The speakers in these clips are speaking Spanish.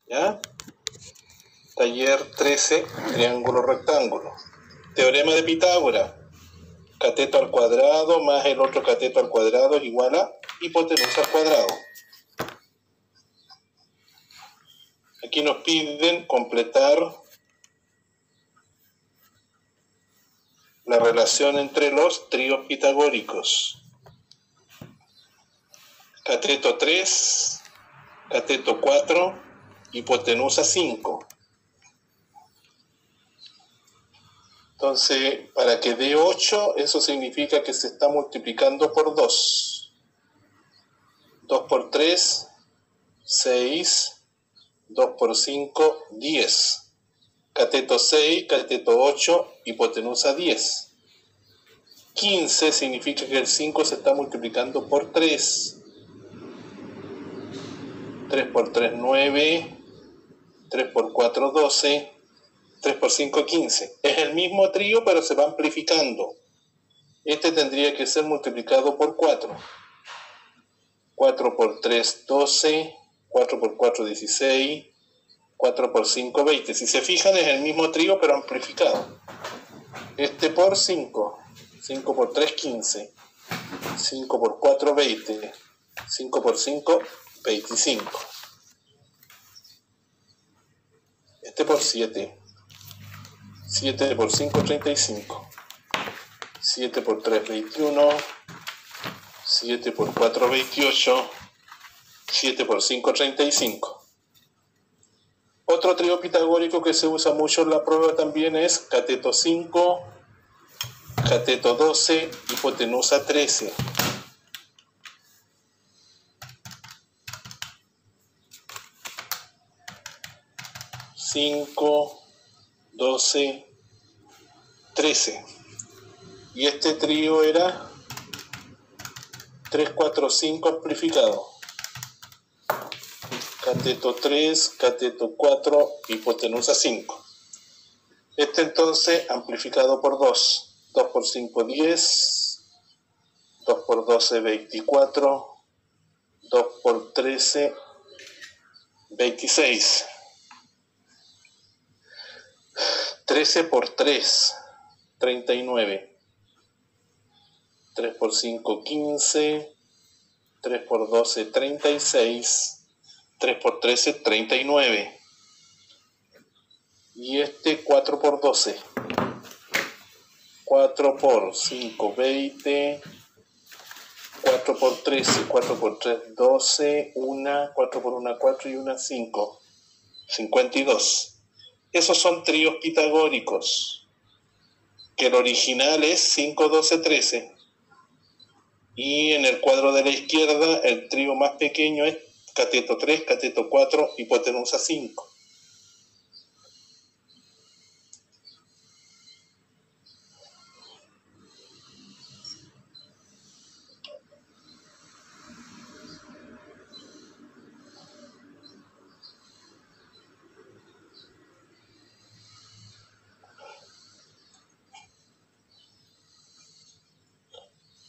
¿Ya? Taller 13, triángulo rectángulo. Teorema de Pitágoras. Cateto al cuadrado más el otro cateto al cuadrado es igual a hipotenusa al cuadrado. Aquí nos piden completar la relación entre los tríos pitagóricos. Cateto 3, cateto 4, hipotenusa 5. Entonces, para que dé 8, eso significa que se está multiplicando por 2. 2 por 3, 6. 2 por 5, 10. Cateto 6, cateto 8, hipotenusa 10. 15 significa que el 5 se está multiplicando por 3. 3 por 3, 9. 3 por 4, 12. 3 por 5, 15. Es el mismo trío, pero se va amplificando. Este tendría que ser multiplicado por 4. 4 por 3, 12. 4 por 4, 16. 4 por 5, 20. Si se fijan, es el mismo trío, pero amplificado. Este por 5. 5 por 3, 15. 5 por 4, 20. 5 por 5, 25. Este por 7. 7 por 5, 35. 7 por 3, 21. 7 por 4, 28. 7 por 5, 35. Otro trío pitagórico que se usa mucho en la prueba también es cateto 5, cateto 12, hipotenusa 13. Cinco, 12, 13. Y este trío era 3, 4, 5 amplificado. Cateto 3, cateto 4, hipotenusa 5. Este entonces amplificado por 2. 2 por 5, 10. 2 por 12, 24. 2 por 13, 26. 13 por 3, 39. 3 por 5, 15. 3 por 12, 36. 3 por 13, 39. Y este 4 por 12. 4 por 5, 20. 4 por 13, 4 por 3, 12. 1, 4 por 1, 4 y 1, 5. 52. Esos son tríos pitagóricos. Que el original es 5, 12, 13. Y en el cuadro de la izquierda, el trío más pequeño es cateto 3, cateto 4, hipotenusa 5.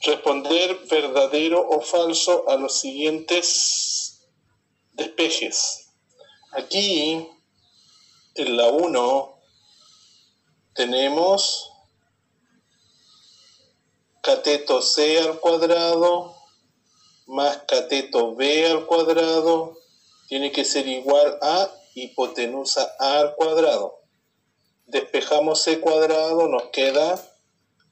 Responder verdadero o falso a los siguientes despejes. Aquí, en la 1, tenemos cateto C al cuadrado más cateto B al cuadrado tiene que ser igual a hipotenusa A al cuadrado. Despejamos C cuadrado, nos queda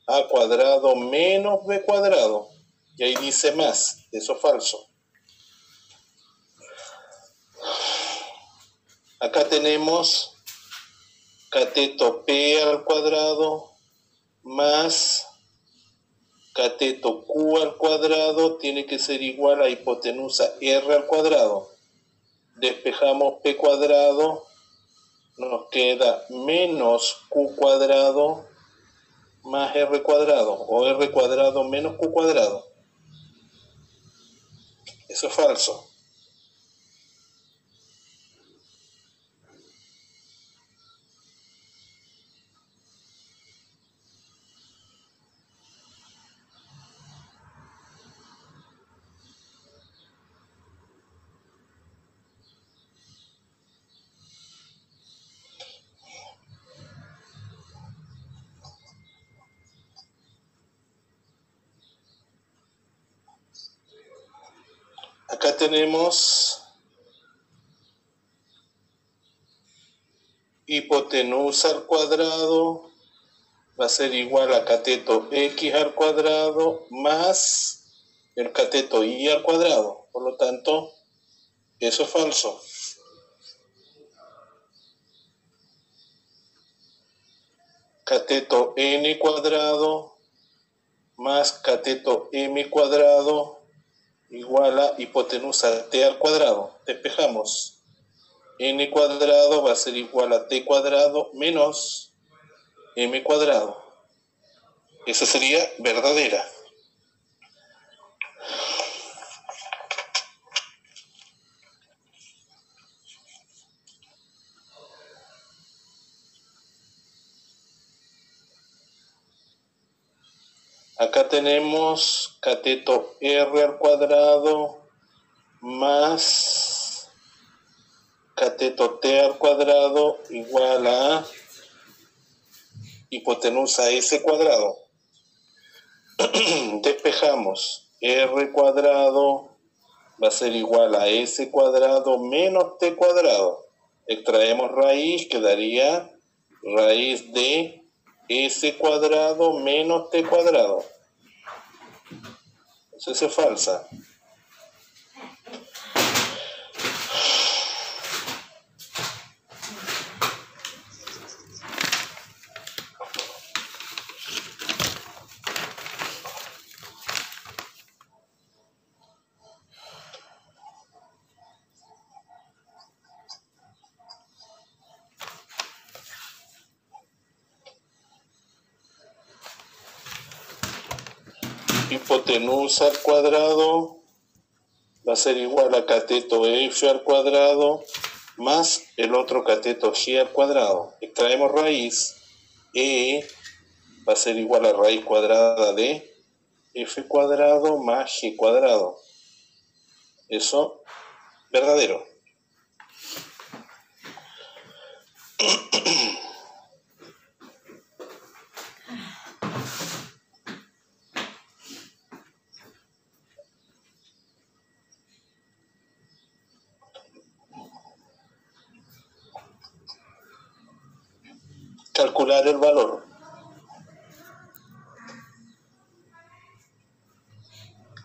A cuadrado menos B cuadrado. Y ahí dice más, eso es falso. Acá tenemos cateto P al cuadrado más cateto Q al cuadrado tiene que ser igual a hipotenusa R al cuadrado. Despejamos P cuadrado, nos queda menos Q cuadrado más R cuadrado, o R cuadrado menos Q cuadrado. Eso es falso. Acá tenemos hipotenusa al cuadrado va a ser igual a cateto x al cuadrado más el cateto y al cuadrado. Por lo tanto, eso es falso. Cateto n cuadrado más cateto m cuadrado igual a hipotenusa t al cuadrado. Despejamos. N cuadrado va a ser igual a t cuadrado menos m cuadrado. Esa sería verdadera. Acá tenemos cateto r al cuadrado más cateto t al cuadrado igual a hipotenusa s cuadrado. Despejamos. R cuadrado va a ser igual a s cuadrado menos t cuadrado. Extraemos raíz, quedaría raíz de s cuadrado menos t cuadrado. Entonces es falsa. Hipotenusa al cuadrado va a ser igual a cateto f al cuadrado más el otro cateto g al cuadrado. Extraemos raíz. E va a ser igual a raíz cuadrada de f cuadrado más g cuadrado. Eso, verdadero. Calcular el valor.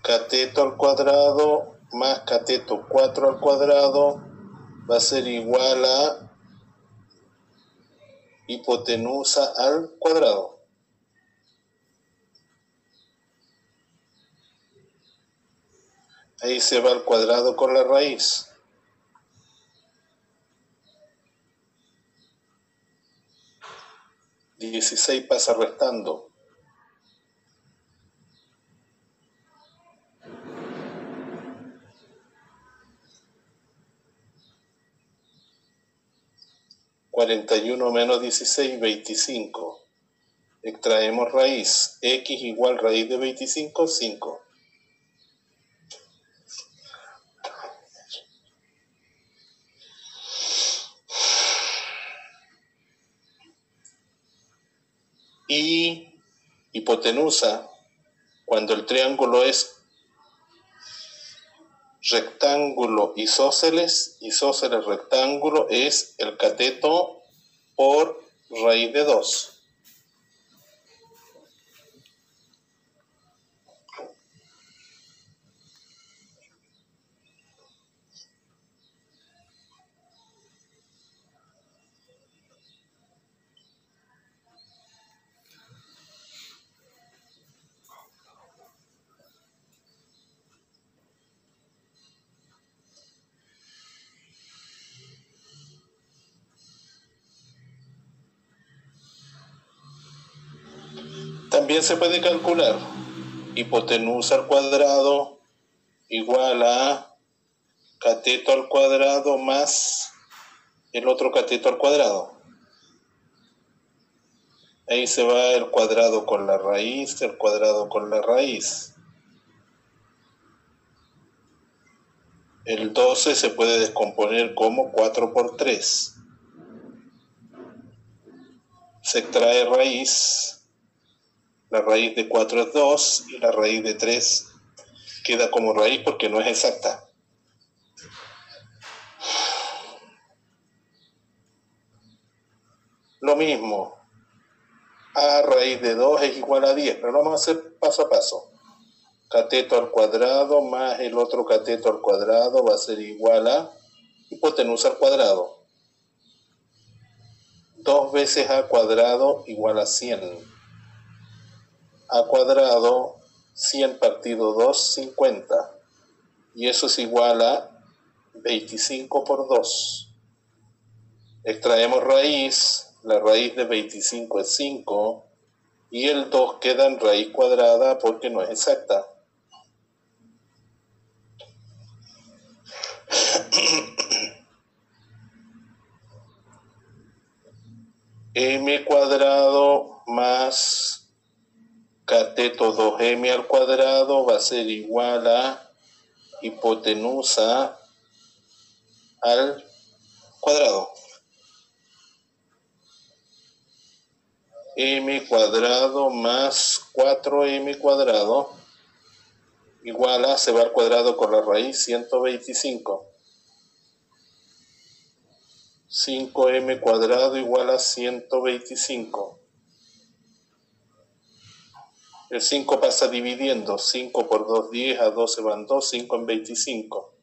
Cateto al cuadrado más cateto 4 al cuadrado va a ser igual a hipotenusa al cuadrado. Ahí se va al cuadrado con la raíz. $16 pasa restando. $41 menos 16, 25. Extraemos raíz. X igual raíz de 25, 5. Y hipotenusa, cuando el triángulo es rectángulo isósceles rectángulo, es el cateto por raíz de 2. También se puede calcular hipotenusa al cuadrado igual a cateto al cuadrado más el otro cateto al cuadrado. Ahí se va el cuadrado con la raíz, el cuadrado con la raíz. El 12 se puede descomponer como 4 por 3. Se extrae raíz. La raíz de 4 es 2 y la raíz de 3 queda como raíz porque no es exacta. Lo mismo, a raíz de 2 es igual a 10, pero lo vamos a hacer paso a paso. Cateto al cuadrado más el otro cateto al cuadrado va a ser igual a hipotenusa al cuadrado. 2 veces a cuadrado igual a 100. A cuadrado, 100 partido 2, 50. Y eso es igual a 25 por 2. Extraemos raíz, la raíz de 25 es 5, y el 2 queda en raíz cuadrada porque no es exacta. M cuadrado más cateto 2m al cuadrado va a ser igual a hipotenusa al cuadrado. M cuadrado más 4m cuadrado igual a, se va al cuadrado con la raíz, 125. 5m cuadrado igual a 125. El 5 pasa dividiendo. 5 por 2, 10. A 12 van 2. 5 en 25.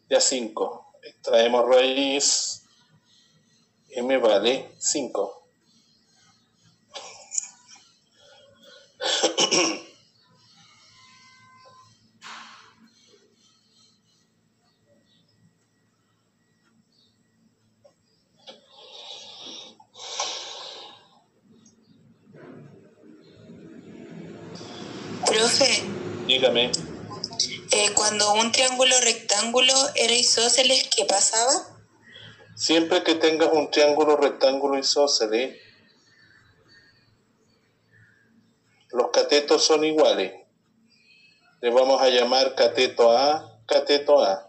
Ya 5. Extraemos raíz. M vale 5. Profe, Dígame. cuando un triángulo rectángulo era isósceles, ¿qué pasaba? Siempre que tengas un triángulo rectángulo isósceles, los catetos son iguales. Le vamos a llamar cateto A, cateto A.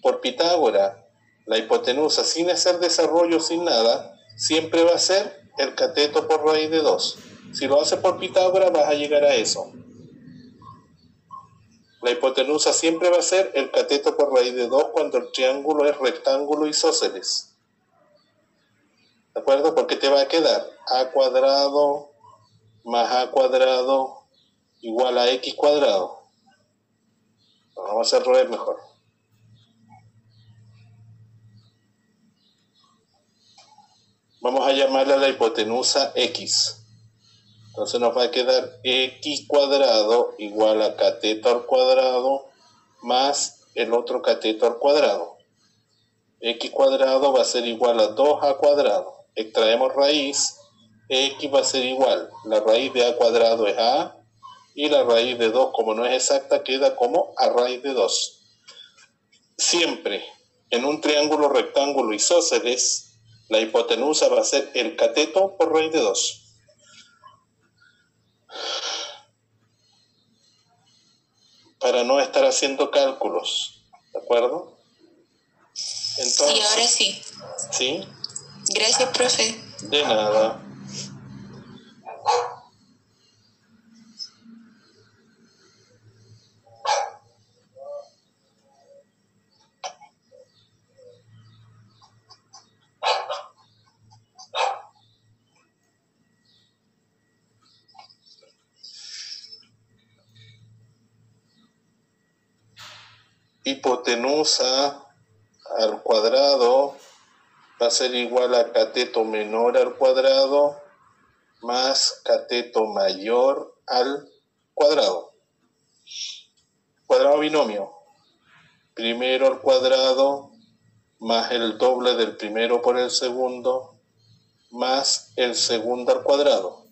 Por Pitágoras, la hipotenusa, sin hacer desarrollo, sin nada, siempre va a ser el cateto por raíz de 2. Si lo haces por Pitágoras, vas a llegar a eso. La hipotenusa siempre va a ser el cateto por raíz de 2 cuando el triángulo es rectángulo isósceles. ¿De acuerdo? Porque te va a quedar a cuadrado más a cuadrado igual a x cuadrado. Vamos a hacerlo ver mejor. Vamos a llamarla la hipotenusa x. Entonces nos va a quedar x cuadrado igual a cateto al cuadrado más el otro cateto al cuadrado. X cuadrado va a ser igual a 2a cuadrado. Extraemos raíz, x va a ser igual, la raíz de a cuadrado es a, y la raíz de 2, como no es exacta, queda como a raíz de 2. Siempre en un triángulo rectángulo isósceles, la hipotenusa va a ser el cateto por raíz de 2. Para no estar haciendo cálculos, ¿de acuerdo? Entonces, Sí, ahora sí. ¿sí? Gracias, profe. De nada. Hipotenusa al cuadrado va a ser igual a cateto menor al cuadrado más cateto mayor al cuadrado. Cuadrado binomio. Primero al cuadrado más el doble del primero por el segundo más el segundo al cuadrado.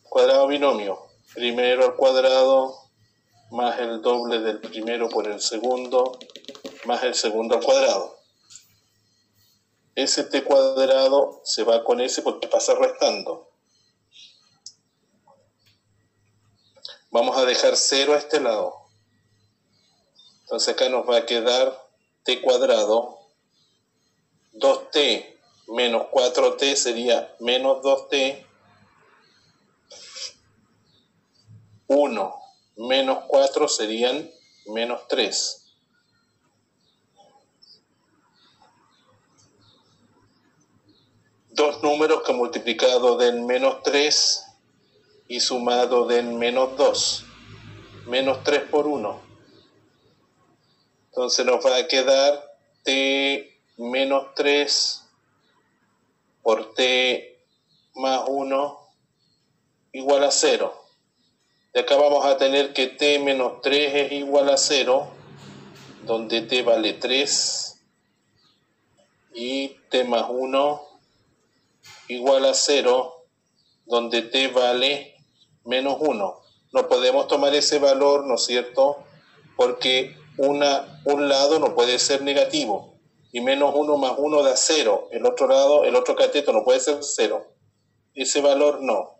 Cuadrado binomio. Primero al cuadrado más el doble del primero por el segundo más el segundo al cuadrado. St cuadrado se va con S porque pasa restando. Vamos a dejar 0 a este lado. Entonces acá nos va a quedar t cuadrado. 2t menos 4t sería menos 2t. 1 menos 4 serían menos 3. dos números que multiplicado den menos 3 y sumado den menos 2. Menos 3 por 1. Entonces nos va a quedar t menos 3 por t más 1 igual a 0. De acá vamos a tener que t menos 3 es igual a 0, donde t vale 3, y t más 1 igual a 0, donde t vale menos 1. No podemos tomar ese valor, ¿no es cierto?, porque un lado no puede ser negativo, y menos 1 más 1 da 0. El otro lado, el otro cateto no puede ser 0. Ese valor no.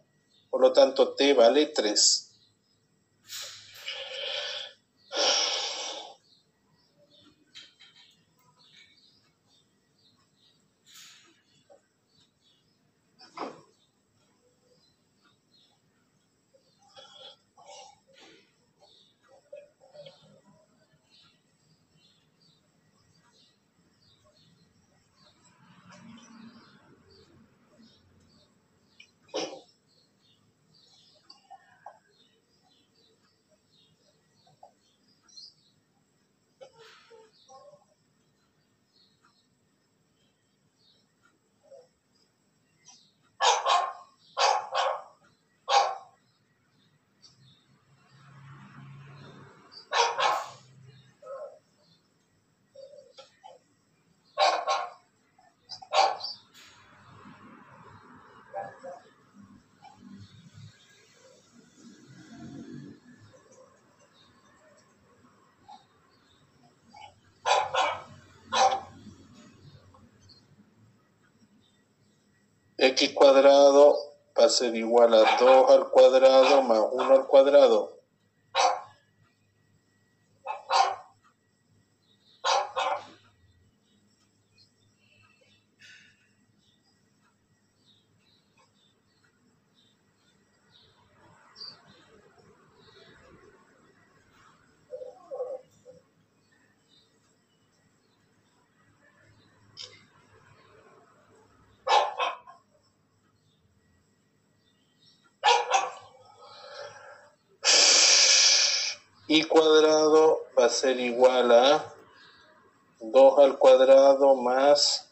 Por lo tanto, t vale 3. X cuadrado va a ser igual a 2 al cuadrado más 1 al cuadrado. Y cuadrado va a ser igual a 2 al cuadrado más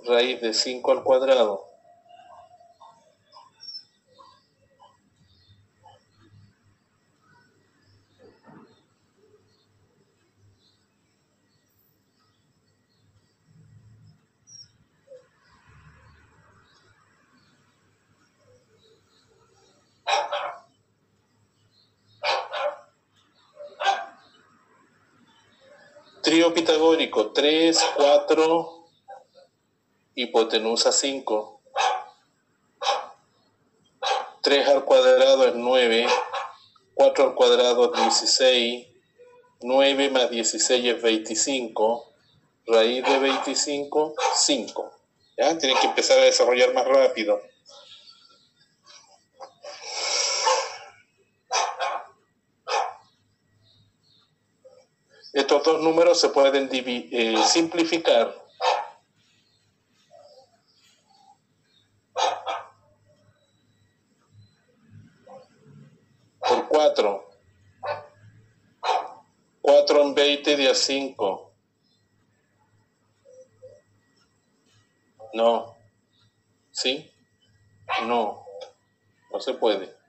raíz de 5 al cuadrado. Trío pitagórico, 3, 4, hipotenusa 5. 3 al cuadrado es 9, 4 al cuadrado es 16, 9 más 16 es 25, raíz de 25, 5. ¿Ya? Tienen que empezar a desarrollar más rápido. Estos dos números se pueden simplificar. Por 4. 4 en 20 da 5. No. ¿Sí? No. No se puede.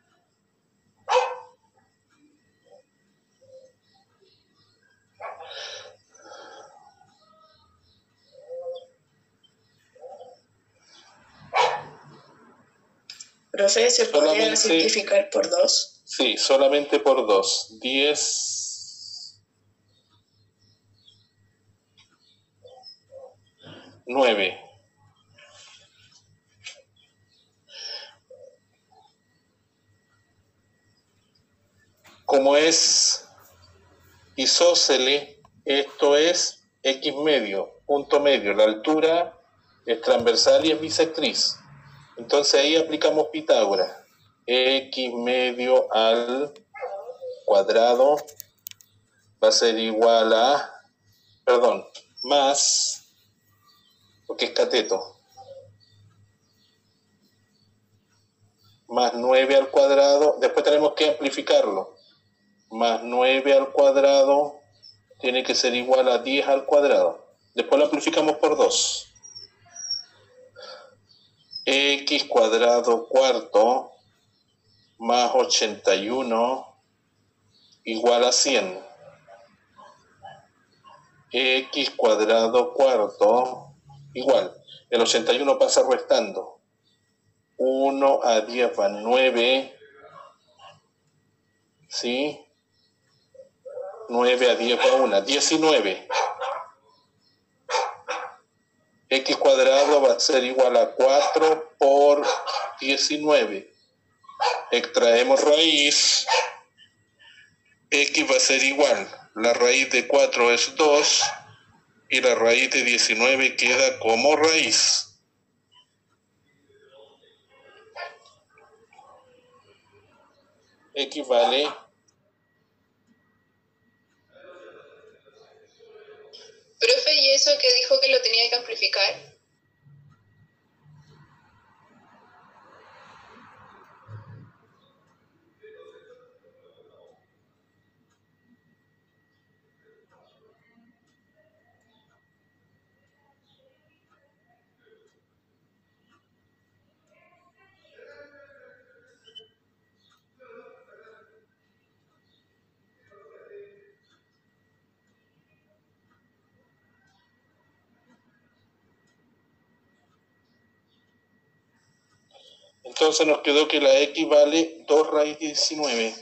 Profe, ¿se podría simplificar por 2? Sí, solamente por 2. 10, 9. Como es isósceles, esto es X medio, punto medio. La altura es transversal y es bisectriz. Entonces ahí aplicamos Pitágoras. X medio al cuadrado va a ser igual a, más porque es cateto. Más 9 al cuadrado, después tenemos que amplificarlo. Más 9 al cuadrado tiene que ser igual a 10 al cuadrado. Después lo amplificamos por 2. X cuadrado cuarto más 81 igual a 100. X cuadrado cuarto igual. El 81 pasa restando. 1 a 10 va 9. ¿Sí? 9 a 10 va 1. 19. X cuadrado va a ser igual a 4 por 19. Extraemos raíz. X va a ser igual. La raíz de 4 es 2 y la raíz de 19 queda como raíz. X vale Profe, ¿y eso que dijo que lo tenía que amplificar? Entonces nos quedó que la X vale 2 raíz de 19.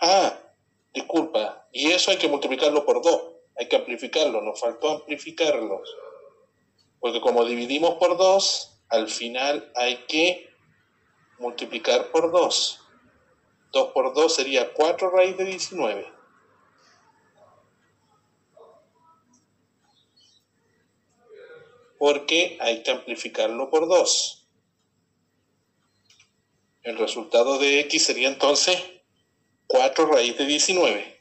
Ah, disculpa. Y eso hay que multiplicarlo por 2. Hay que amplificarlo. Nos faltó amplificarlo. Porque como dividimos por 2, al final hay que multiplicar por 2. 2 por 2 sería 4 raíz de 19. Porque hay que amplificarlo por 2. El resultado de X sería entonces 4 raíz de 19.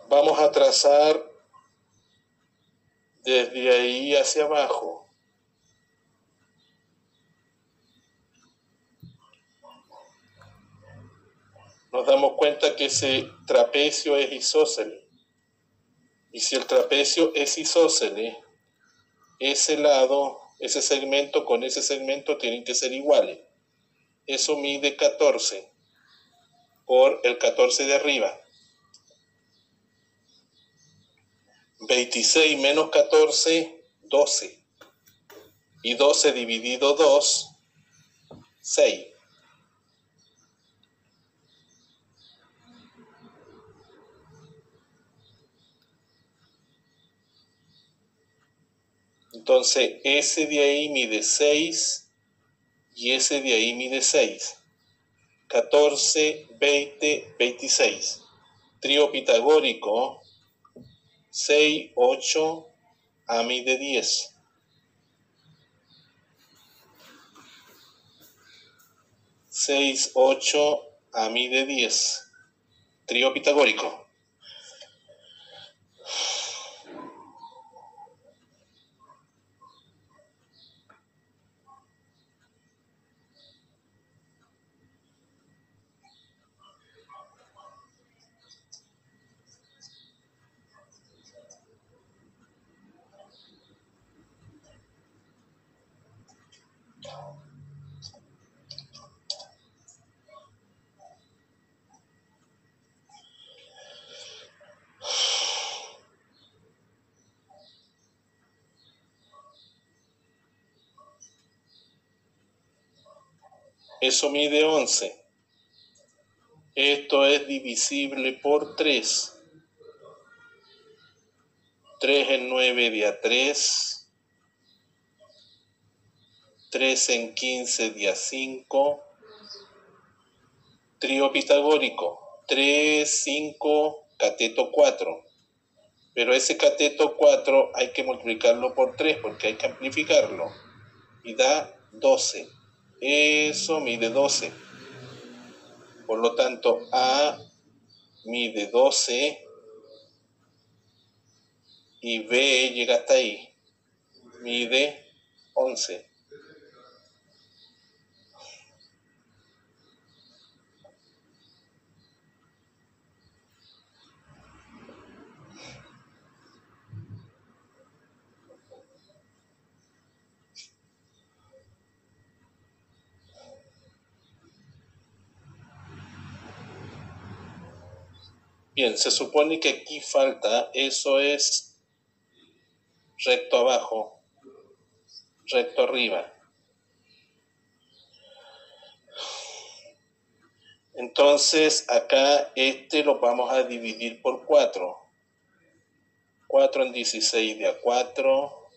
Vamos a trazar desde ahí hacia abajo. Nos damos cuenta que ese trapecio es isósceles. Y si el trapecio es isósceles, ese lado, ese segmento con ese segmento tienen que ser iguales. Eso mide 14 por el 14 de arriba. 26 menos 14, 12. Y 12 dividido 2, 6. Entonces, ese de ahí mide 6 y ese de ahí mide 6. 14, 20, 26. Trío pitagórico, 6, 8, a mide 10. 6, 8, a mide 10. Trío pitagórico. Eso mide 11. Esto es divisible por 3. 3 en 9 día 3. 3 en 15 día 5. Trío pitagórico. 3, 5, cateto 4. Pero ese cateto 4 hay que multiplicarlo por 3 porque hay que amplificarlo. Y da 12. Eso mide 12. Por lo tanto, A mide 12 y B llega hasta ahí. Mide 11. Bien, se supone que aquí falta, eso es recto abajo, recto arriba. Entonces acá lo vamos a dividir por 4. 4 en 16 da 4.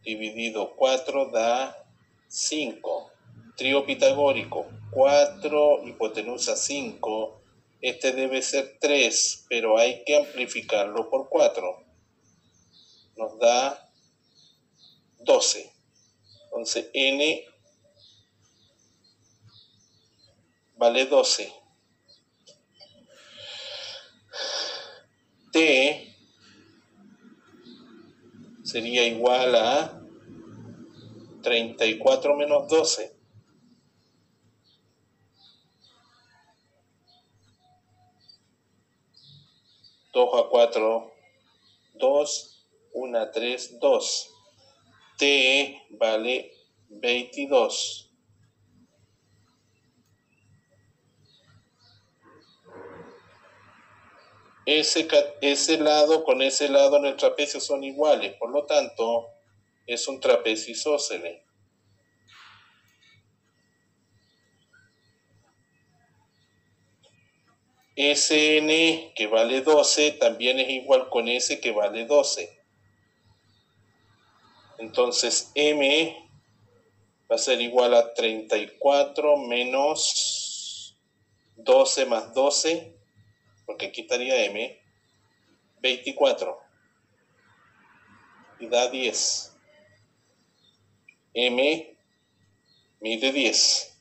Dividido 4 da 5. Trío pitagórico, 4, hipotenusa 5. Este debe ser 3, pero hay que amplificarlo por 4. Nos da 12. Entonces n vale 12. T sería igual a 34 menos 12. Dos a 4, 2, 1, 3, 2. T vale 22. Ese lado con ese lado en el trapecio son iguales, por lo tanto, es un trapecio isósceles. Sn, que vale 12, también es igual con S, que vale 12. Entonces, M va a ser igual a 34 menos 12 más 12, porque aquí estaría M, 24. Y da 10. M mide 10.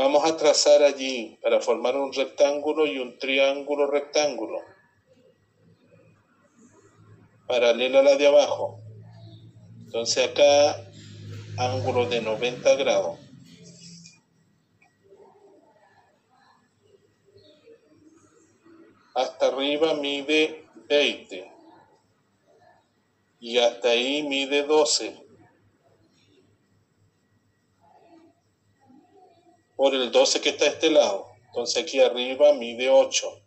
Vamos a trazar allí para formar un rectángulo y un triángulo rectángulo, paralelo a la de abajo. Entonces acá, ángulo de 90 grados. Hasta arriba mide 20. Y hasta ahí mide 12. Por el 12 que está a este lado. Entonces aquí arriba mide 8.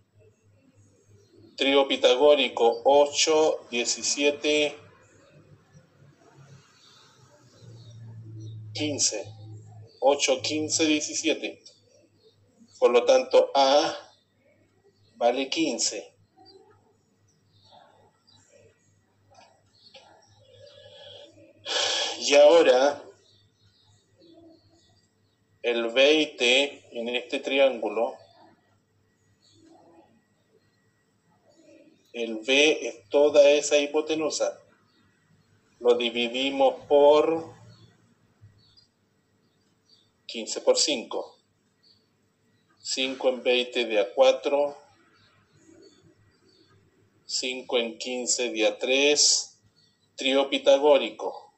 Trío pitagórico 8, 17, 15. 8, 15, 17. Por lo tanto, A vale 15. Y ahora, el 20 en este triángulo, el B es toda esa hipotenusa. Lo dividimos por 15 por 5. 5 en 20 da 4. 5 en 15 da 3. Trío pitagórico.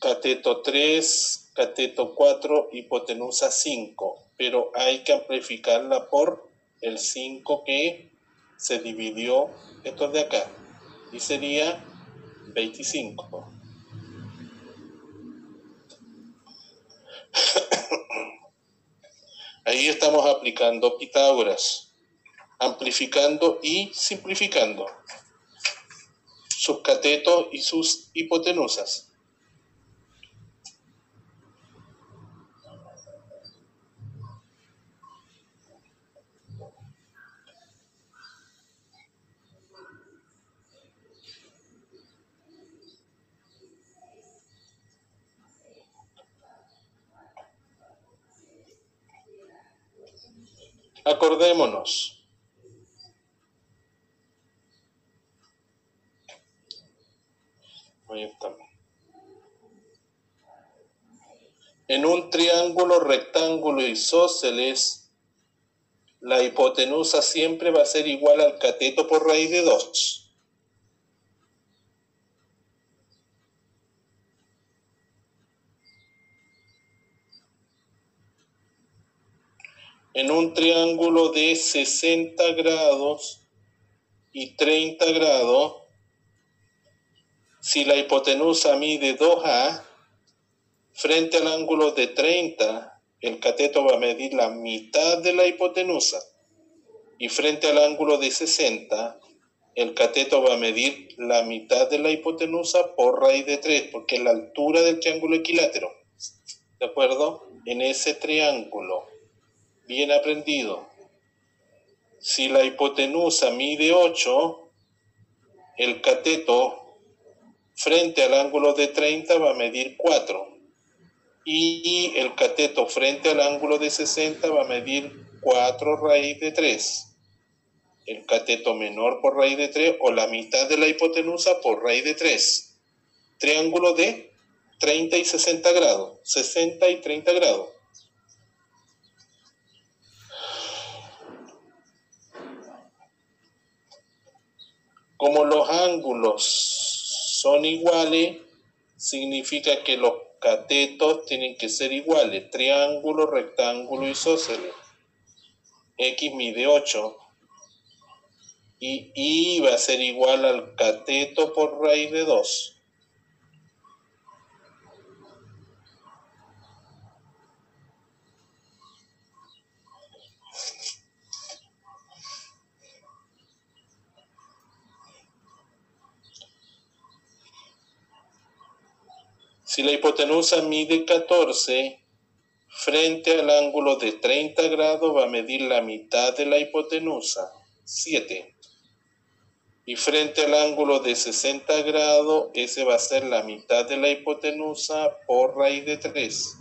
cateto 3, cateto 4, hipotenusa 5, pero hay que amplificarla por el 5 que se dividió esto de acá, y sería 25. Ahí estamos aplicando Pitágoras, amplificando y simplificando sus catetos y sus hipotenusas. Acordémonos. Ahí estamos. En un triángulo, rectángulo isósceles, la hipotenusa siempre va a ser igual al cateto por raíz de 2. En un triángulo de 60 grados y 30 grados, si la hipotenusa mide 2A, frente al ángulo de 30, el cateto va a medir la mitad de la hipotenusa. Y frente al ángulo de 60, el cateto va a medir la mitad de la hipotenusa por raíz de 3, porque es la altura del triángulo equilátero. ¿De acuerdo? En ese triángulo, bien aprendido, si la hipotenusa mide 8, el cateto frente al ángulo de 30 va a medir 4. Y el cateto frente al ángulo de 60 va a medir 4 raíz de 3. El cateto menor por raíz de 3 o la mitad de la hipotenusa por raíz de 3. Triángulo de 30 y 60 grados. 60 y 30 grados. Como los ángulos son iguales, significa que los catetos tienen que ser iguales. Triángulo, rectángulo, isósceles. X mide 8. Y Y va a ser igual al cateto por raíz de 2. Si la hipotenusa mide 14, frente al ángulo de 30 grados va a medir la mitad de la hipotenusa, 7. Y frente al ángulo de 60 grados, ese va a ser la mitad de la hipotenusa por raíz de 3.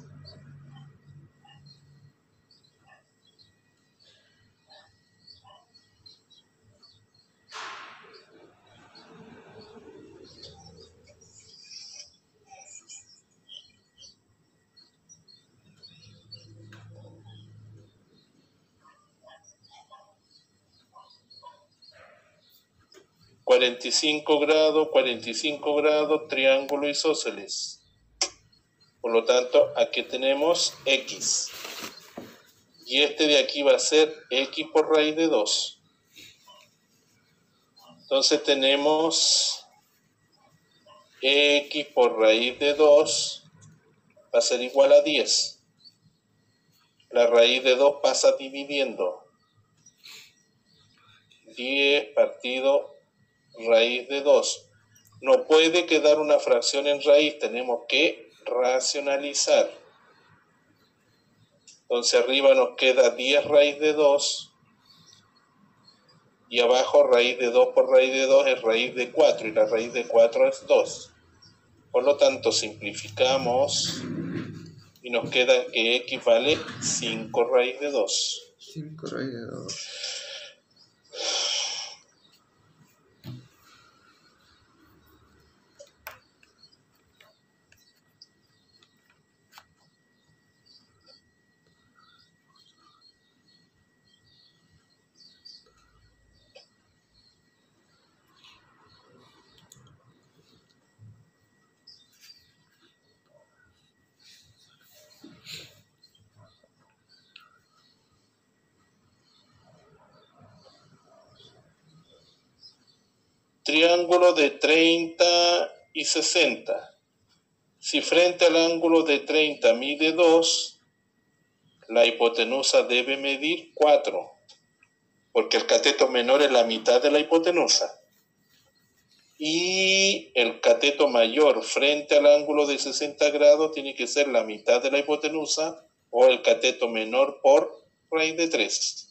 $45 grados, triángulo isósceles. Por lo tanto, aquí tenemos X. Y este de aquí va a ser X por raíz de 2. Entonces tenemos X por raíz de 2 va a ser igual a 10. La raíz de 2 pasa dividiendo. 10 partido raíz de 2. No puede quedar una fracción en raíz, tenemos que racionalizar. Entonces arriba nos queda 10 raíz de 2 y abajo raíz de 2 por raíz de 2 es raíz de 4 y la raíz de 4 es 2. Por lo tanto simplificamos y nos queda que X vale 5 raíz de 2. 5 raíz de 2. triángulo de 30 y 60. Si frente al ángulo de 30 mide 2, la hipotenusa debe medir 4, porque el cateto menor es la mitad de la hipotenusa. Y el cateto mayor frente al ángulo de 60 grados tiene que ser la mitad de la hipotenusa, o el cateto menor por raíz de 3.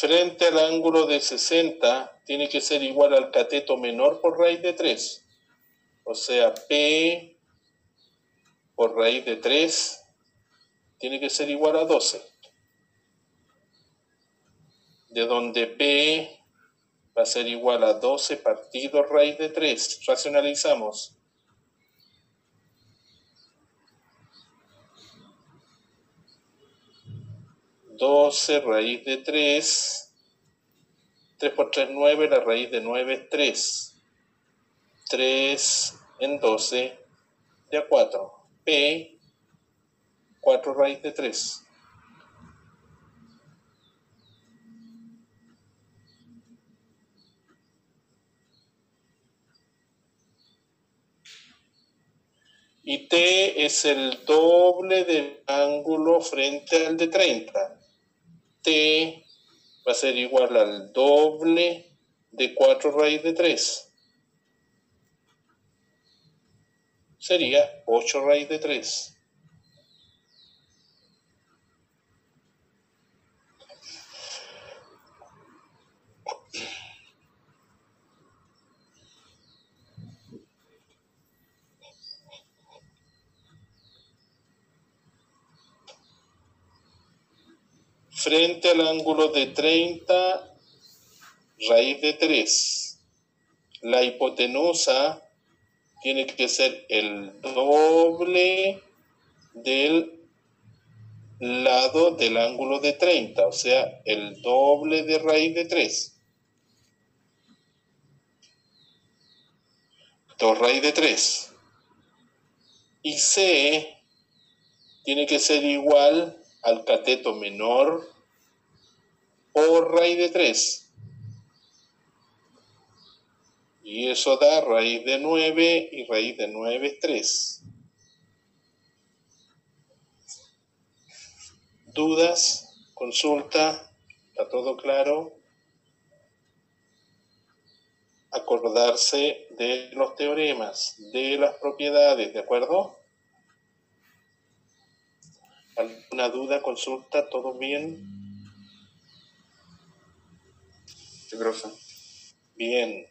Frente al ángulo de 60 tiene que ser igual al cateto menor por raíz de 3. O sea, P por raíz de 3 tiene que ser igual a 12. De donde P va a ser igual a 12 partido raíz de 3. Racionalizamos. Raíz de 3. 3 por 3, 9. La raíz de 9 es 3. 3 en 12 da 4. P, 4 raíz de 3. Y T es el doble del ángulo frente al de 30. T va a ser igual al doble de 4 raíz de 3. Sería 8 raíz de 3. Frente al ángulo de 30, raíz de 3. La hipotenusa tiene que ser el doble del lado del ángulo de 30, o sea, el doble de raíz de 3. 2 raíz de 3. Y C tiene que ser igual al cateto menor por raíz de 3. Y eso da raíz de 9, y raíz de 9 es 3. ¿Dudas? ¿Consulta? ¿Está todo claro? Acordarse de los teoremas, de las propiedades, ¿de acuerdo? ¿Alguna duda, consulta? ¿Todo bien? Sí, profe. Bien.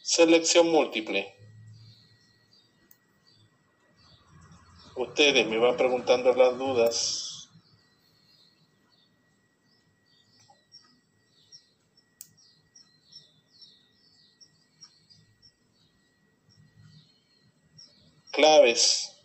Selección múltiple. Ustedes me van preguntando las dudas. Claves.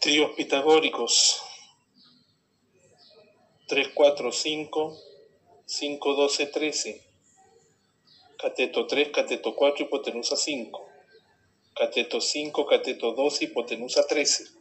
Tríos pitagóricos. 3, 4, 5, 5, 12, 13. Cateto 3, cateto 4, hipotenusa 5. Cateto 5, cateto 12, hipotenusa 13.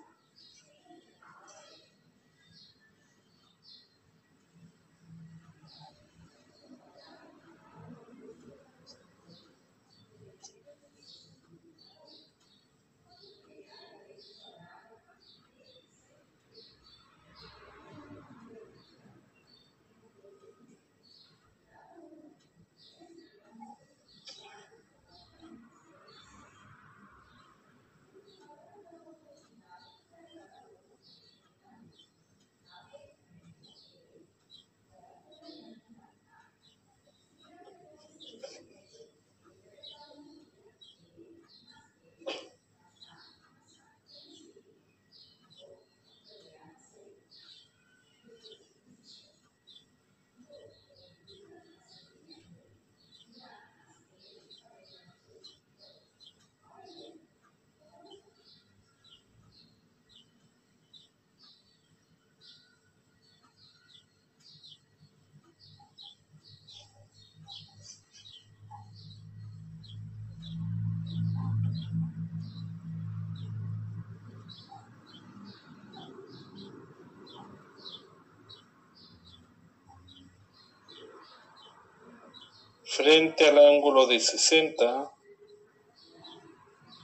Frente al ángulo de 60,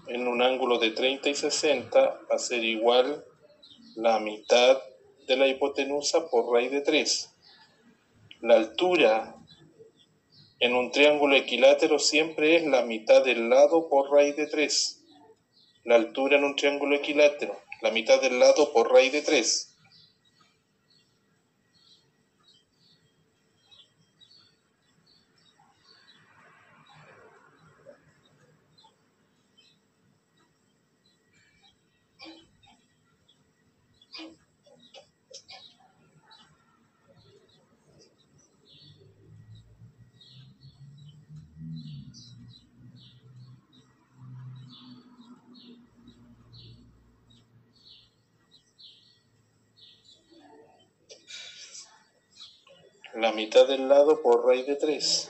en un ángulo de 30 y 60, va a ser igual la mitad de la hipotenusa por raíz de 3. La altura en un triángulo equilátero siempre es la mitad del lado por raíz de 3. La altura en un triángulo equilátero, la mitad del lado por raíz de 3. La mitad del lado por raíz de 3.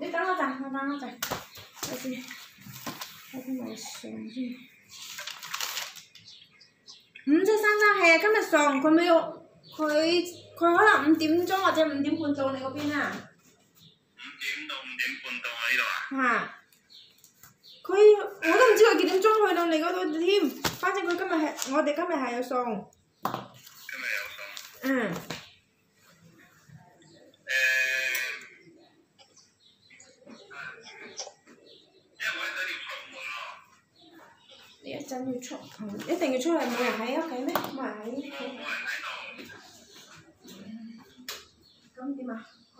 你等我陣，睇先咪送先。5隻珊珊係啊，今日送佢未有佢可能5點鐘或者5點半到你嗰邊啊。5點到5點半到我呢度啊？嚇！我都唔知佢幾點鐘去到你嗰度添，反正我哋今日係有送。今日有送。嗯。你一陣要出，一定要出嚟，冇人喺屋企咩？冇人喺屋企。冇人喺度。咁點啊？佢。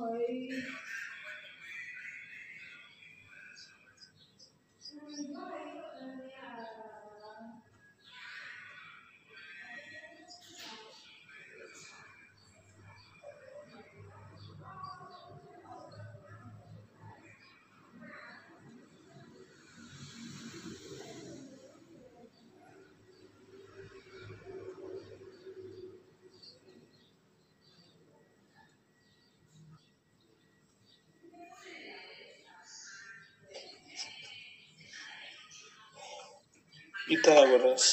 Pitágoras.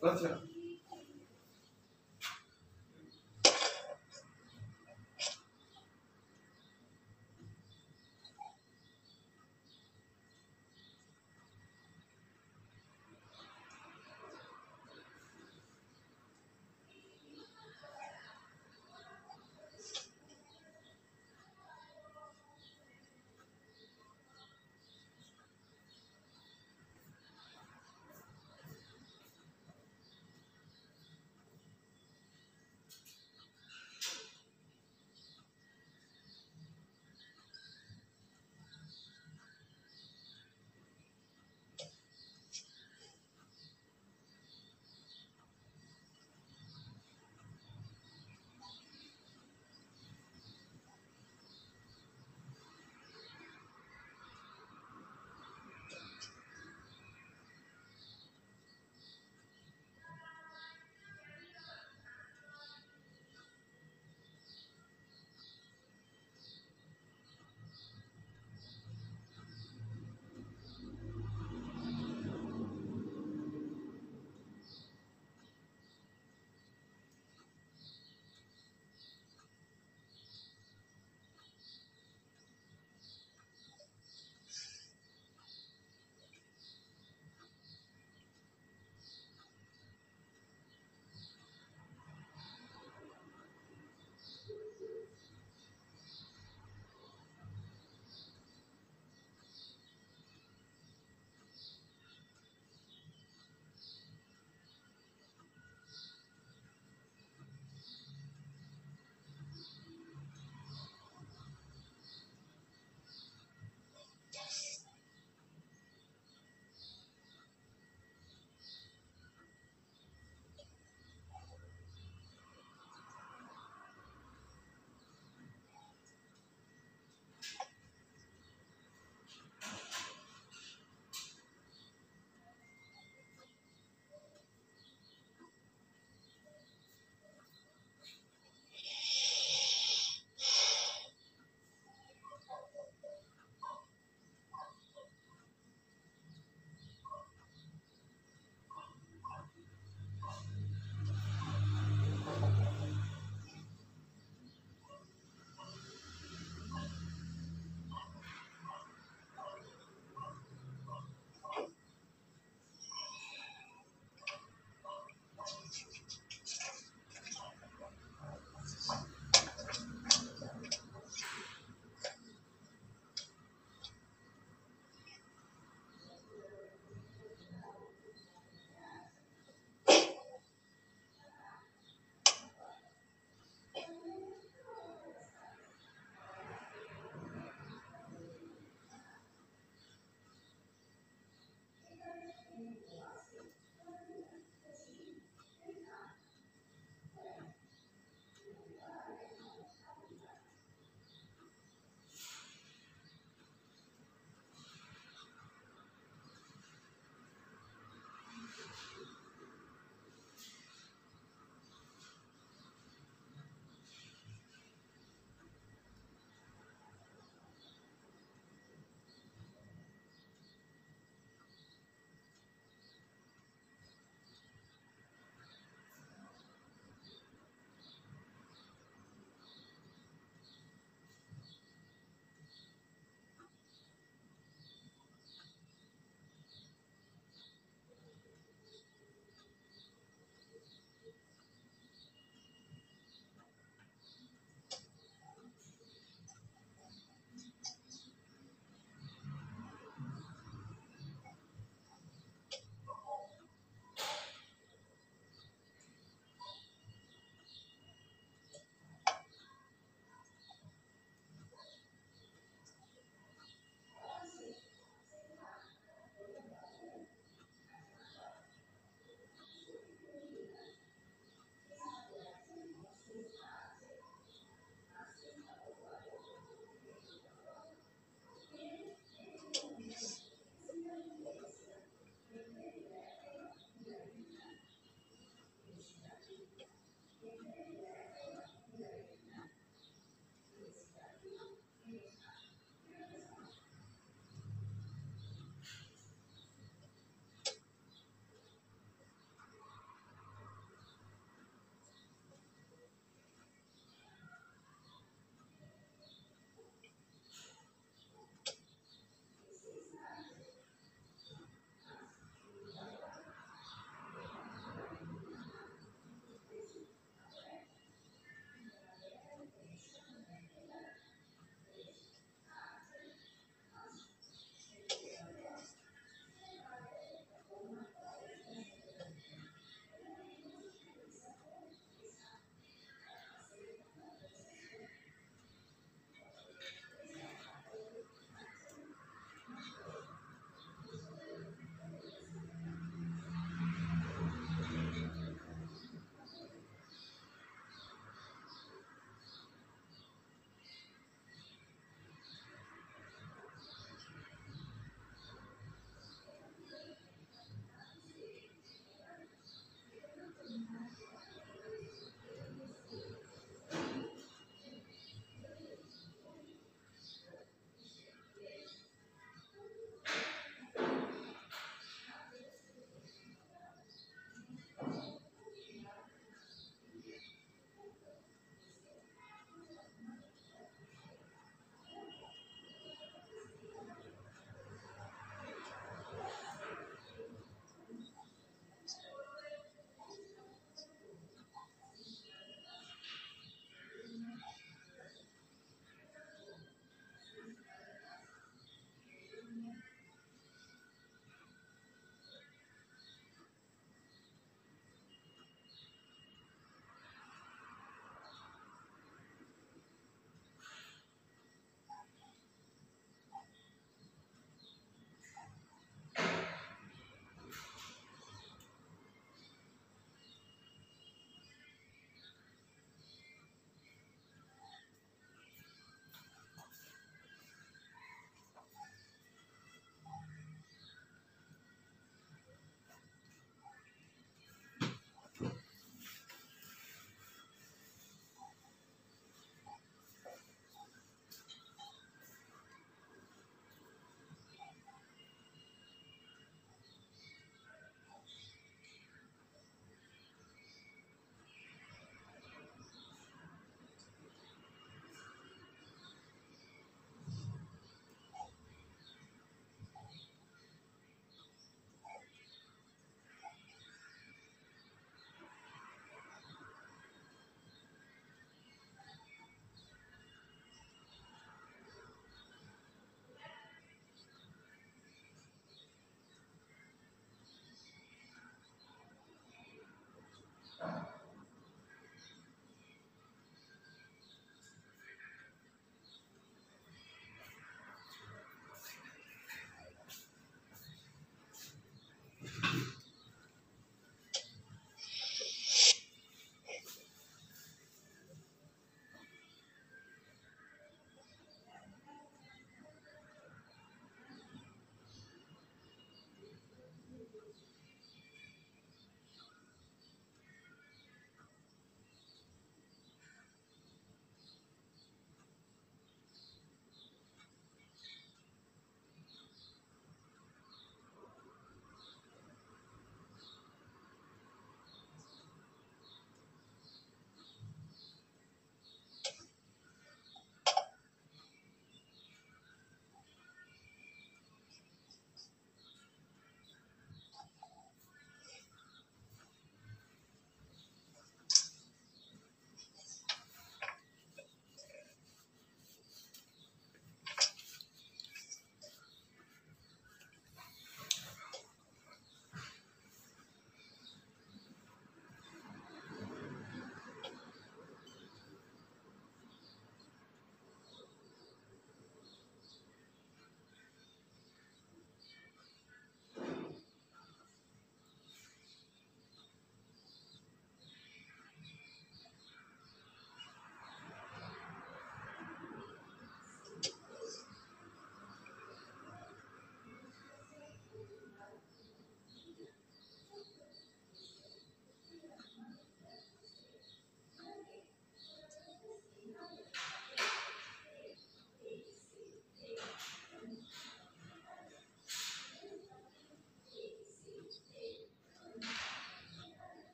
Gracias.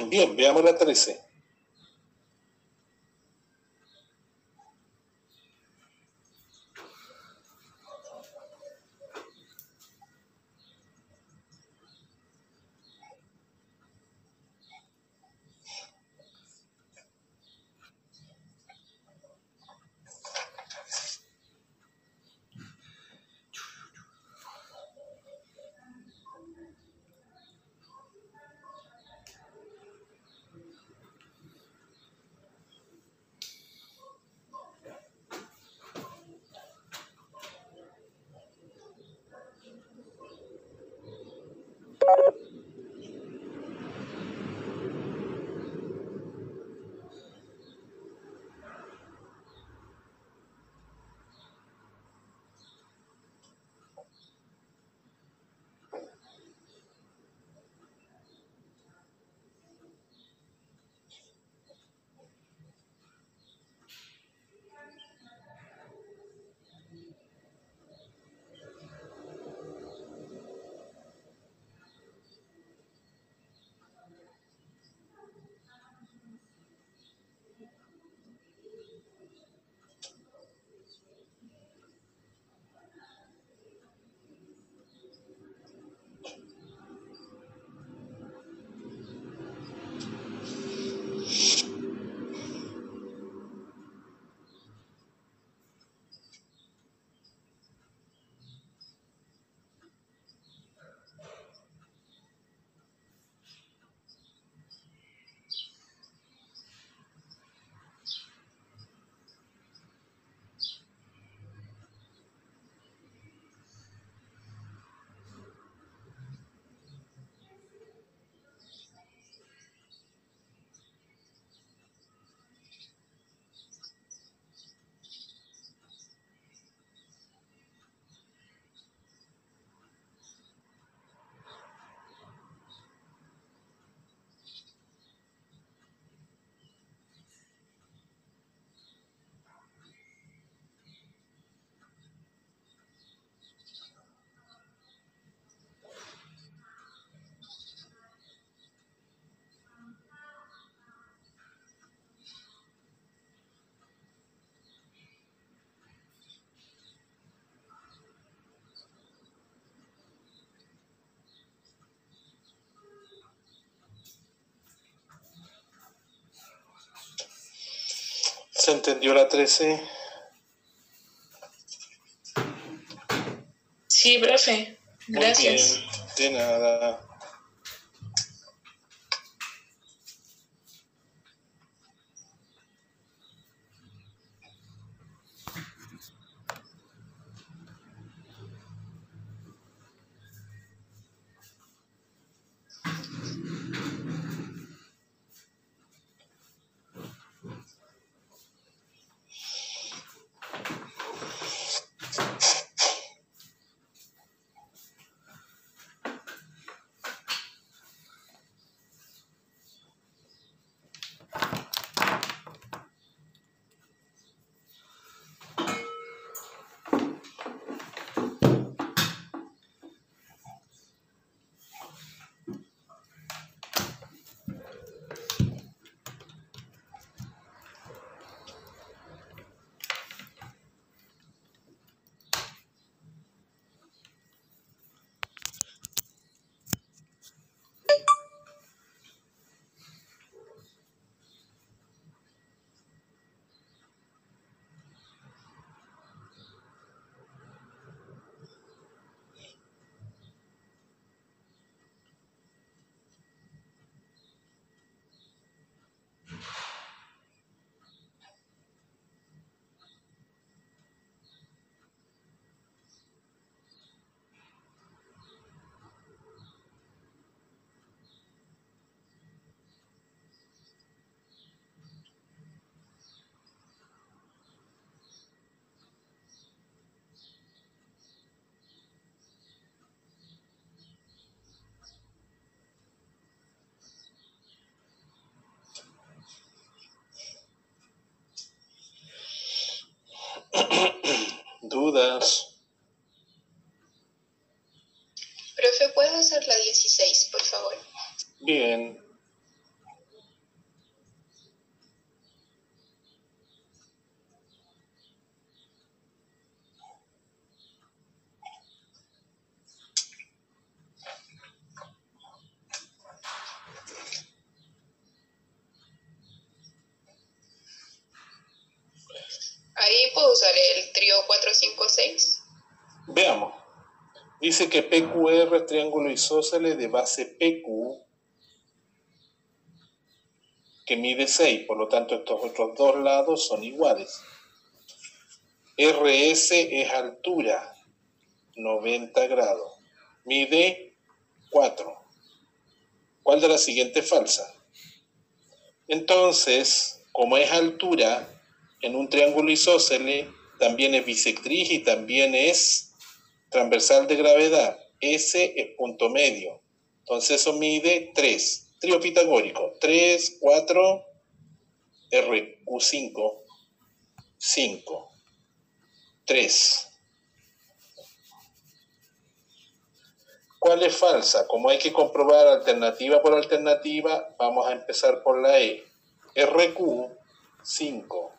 Bien, veamos la 13. ¿Se entendió la 13? Sí, profe. Gracias. Muy bien, de nada. ¿Dudas? Profe, ¿puedo hacer la 16, por favor? Bien. Ahí puedo usar el trío 4, 5, 6. Veamos. Dice que PQR es triángulo isósceles de base PQ que mide 6, por lo tanto estos otros dos lados son iguales. RS es altura, 90 grados. Mide 4. ¿Cuál de las siguientes es falsa? Entonces, como es altura, en un triángulo isósceles también es bisectriz y también es transversal de gravedad. S es punto medio. Entonces eso mide 3. Trío pitagórico. 3, 4, R, Q5, 5, 3. ¿Cuál es falsa? Como hay que comprobar alternativa por alternativa, vamos a empezar por la E. RQ, 5.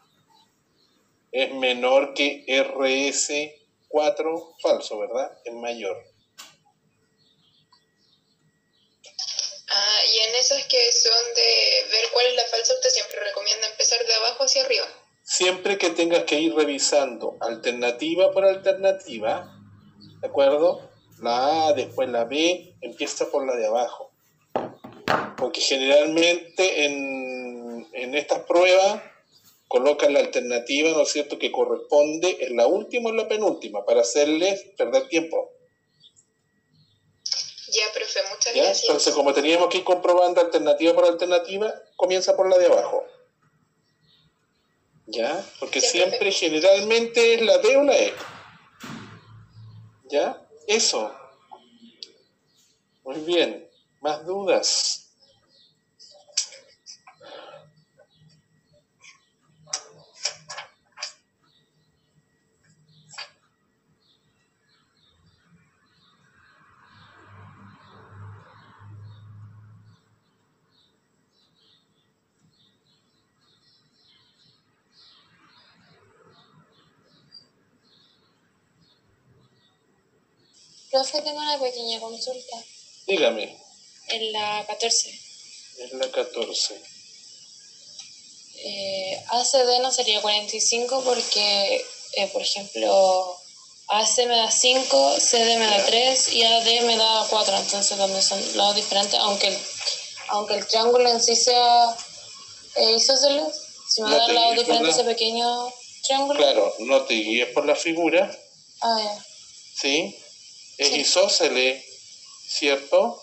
Es menor que RS, 4. Falso, ¿verdad? Es mayor. Y en esas que son de ver cuál es la falsa, usted siempre recomienda empezar de abajo hacia arriba. Siempre que tengas que ir revisando alternativa por alternativa, ¿de acuerdo? La A, después la B, empieza por la de abajo. Porque generalmente en estas pruebas colocan la alternativa, ¿no es cierto?, que corresponde en la última o en la penúltima, para hacerles perder tiempo. Ya, profe, muchas ¿Ya? gracias. Entonces, como teníamos que ir comprobando alternativa por alternativa, comienza por la de abajo. ¿Ya? Porque Ya, siempre, profe, generalmente es la D o la E. ¿Ya? Eso. Muy bien. ¿Más dudas? Profe, tengo una pequeña consulta. Dígame. En la 14. Es la 14. ACD no sería 45 porque, por ejemplo, AC me da 5, CD me da 3 y AD me da 4. Entonces también son lados diferentes, aunque el triángulo en sí sea isósceles, si me da lados diferentes ese pequeño triángulo. Claro, no te guíes por la figura. Ya. ¿Sí? Es isósceles, ¿cierto?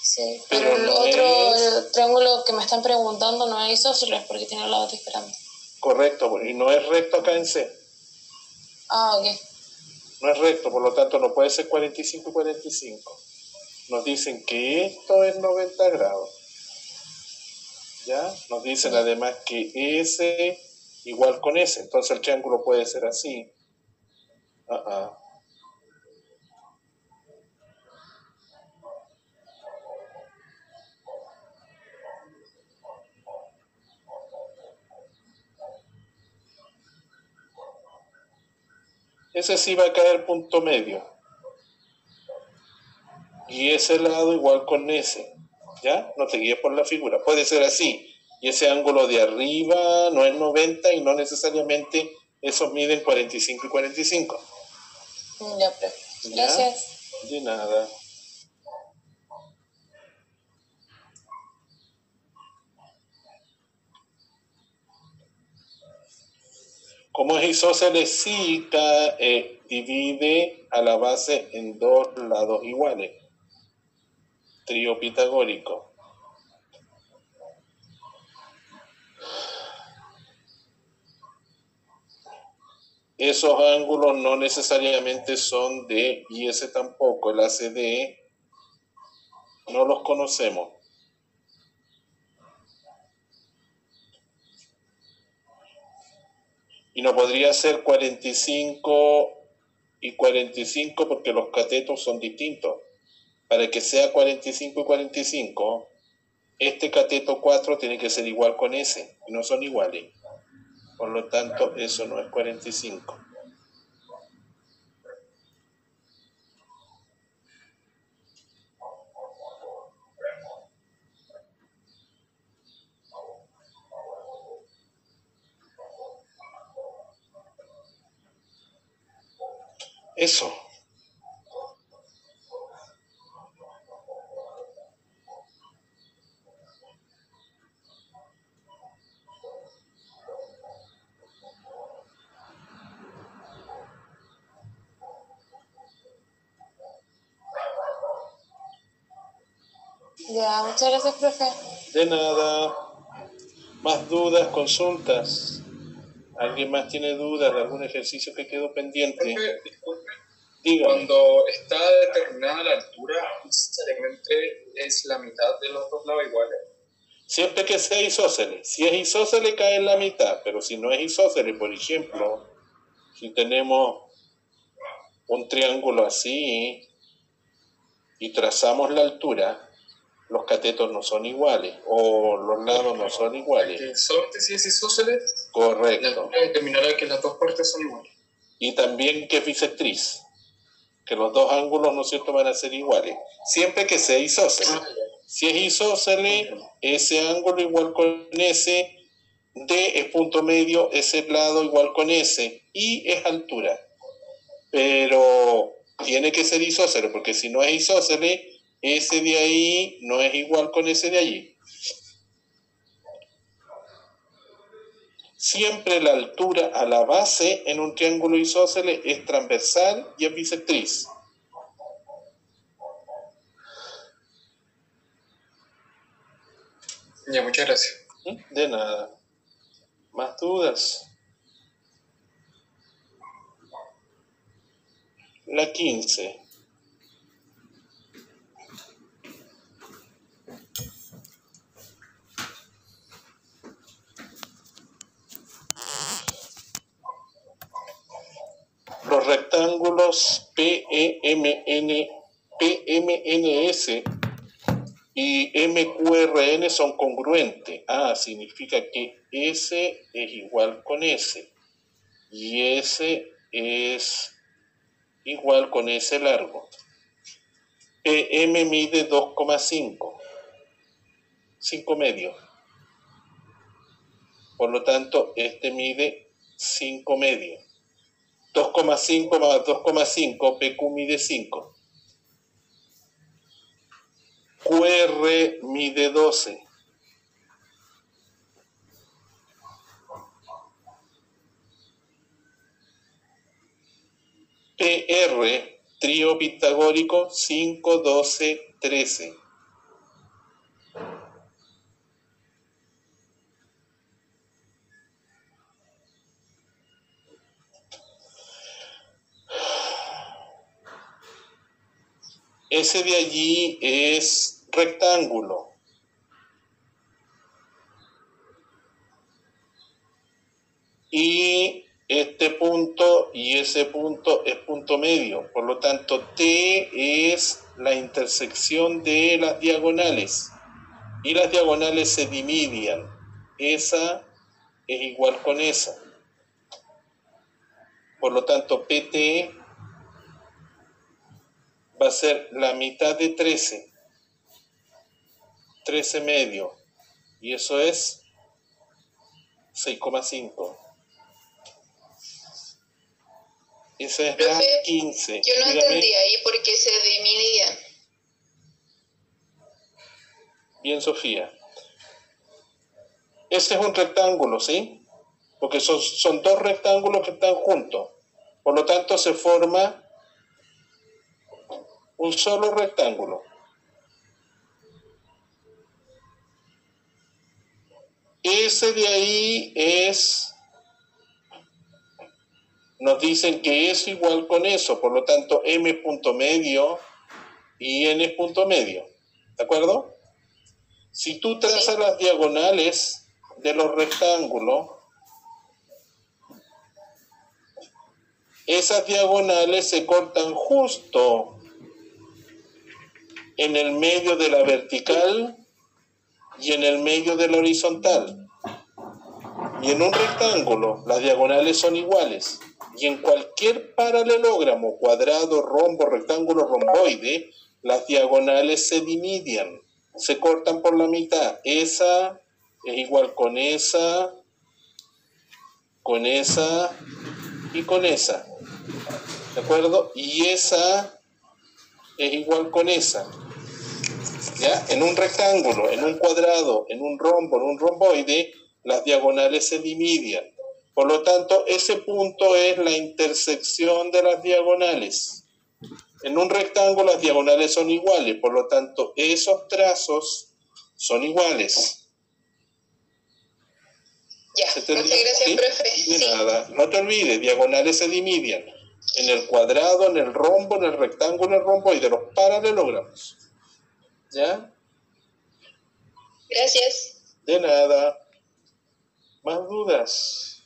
Sí, pero el otro triángulo que me están preguntando no es isósceles porque tiene lados diferentes. Correcto, y no es recto acá en C. Ok. No es recto, por lo tanto no puede ser 45 y 45. Nos dicen que esto es 90 grados. ¿Ya? Nos dicen además que S igual con S. Entonces el triángulo puede ser así. Ese sí va a caer punto medio. Y ese lado igual con ese. ¿Ya? No te guíes por la figura. Puede ser así. Y ese ángulo de arriba no es 90 y no necesariamente esos miden 45 y 45. Ya, profe. Gracias. De nada. Como es isósceles, sí divide a la base en dos lados iguales. Trío pitagórico. Esos ángulos no necesariamente son D y ese tampoco. El ACD no los conocemos. Y no podría ser 45 y 45 porque los catetos son distintos. Para que sea 45 y 45, este cateto 4 tiene que ser igual con ese, y no son iguales. Por lo tanto, eso no es 45. Eso. Ya, muchas gracias, profe. De nada. Más dudas, consultas. ¿Alguien más tiene dudas de algún ejercicio que quedó pendiente? Profe, disculpe. Dígame. Cuando está determinada la altura, necesariamente es la mitad de los dos lados iguales. Siempre que sea isósceles. Si es isósceles cae en la mitad, pero si no es isósceles, por ejemplo, si tenemos un triángulo así y trazamos la altura, los catetos no son iguales o los lados no son iguales. Que solamente si es isósceles, Correcto. la altura determinará que las dos partes son iguales. Y también que es bisectriz, que los dos ángulos, ¿no es cierto?, van a ser iguales, siempre que sea isósceles. Si es isósceles, ese ángulo igual con ese, D es punto medio, ese lado igual con ese, y es altura. Pero tiene que ser isósceles, porque si no es isósceles, ese de ahí no es igual con ese de allí. Siempre la altura a la base en un triángulo isósceles es transversal y es bisectriz. Ya, muchas gracias. De nada. ¿Más dudas? La 15. Los rectángulos PMNS y MQRN son congruentes. Significa que S es igual con S y S es igual con S largo. PM mide 2,5, 5 medios. Por lo tanto, este mide 5 medios. 2,5 más 2,5, PQ mide 5. QR mide 12. PR, trío pitagórico, 5, 12, 13. Ese de allí es rectángulo. Y este punto y ese punto es punto medio. Por lo tanto, T es la intersección de las diagonales. Y las diagonales se dividen. Esa es igual con esa. Por lo tanto, PT va a ser la mitad de 13. 13 medio. Y eso es 6,5. Esa es la 15. Yo no entendí ahí por qué se dividían. Bien, Sofía. Ese es un rectángulo, ¿sí? Porque son dos rectángulos que están juntos. Por lo tanto, se forma un solo rectángulo. Ese de ahí es... Nos dicen que es igual con eso, por lo tanto M es punto medio y N es punto medio. ¿De acuerdo? Si tú trazas las diagonales de los rectángulos, esas diagonales se cortan justo en el medio de la vertical y en el medio de la horizontal. Y en un rectángulo las diagonales son iguales. Y en cualquier paralelogramo, cuadrado, rombo, rectángulo, romboide, las diagonales se dividen, se cortan por la mitad. Esa es igual con esa y con esa. ¿De acuerdo? Y esa es igual con esa. ¿Ya? En un rectángulo, en un cuadrado, en un rombo, en un romboide, las diagonales se dividen. Por lo tanto, ese punto es la intersección de las diagonales. En un rectángulo las diagonales son iguales, por lo tanto, esos trazos son iguales. Ya, muchas gracias, ¿sí? Profe. De nada. No te olvides, diagonales se dividen en el cuadrado, en el rombo, en el rectángulo, en el rombo y de los paralelogramos. ¿Ya? Gracias. De nada. ¿Más dudas?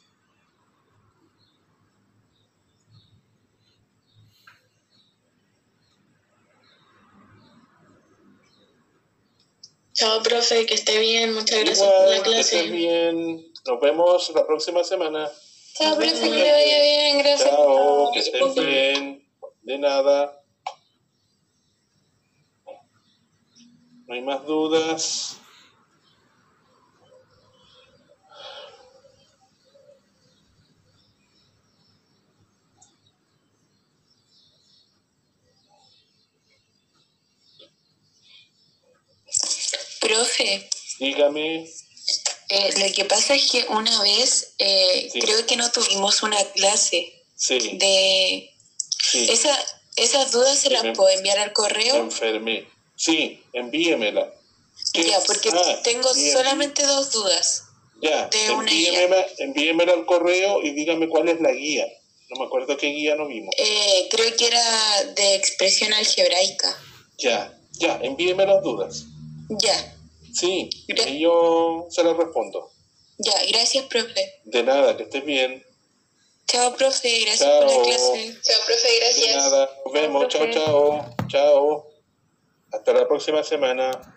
Chao, profe, que esté bien. Muchas gracias Igual, por la clase. Que estés bien. Nos vemos la próxima semana. Chao, profe, que le vaya bien. Gracias. Chao, que estén bien. De nada. No hay más dudas. Profe. Dígame. Lo que pasa es que una vez Sí. creo que no tuvimos una clase Sí. de... Sí. Esas dudas se las puedo enviar al Me correo. enfermé. Sí, envíemela. Ya, porque tengo solamente 2 dudas. Ya, de una guía. envíemela al correo y dígame cuál es la guía. No me acuerdo qué guía nos vimos. Creo que era de expresión algebraica. Ya, envíeme las dudas. Ya. Sí, y yo se las respondo. Ya, gracias, profe. De nada, que estés bien. Chao, profe, gracias Chao. por la clase. Chao, profe, gracias. De nada, nos vemos, chao. Hasta la próxima semana.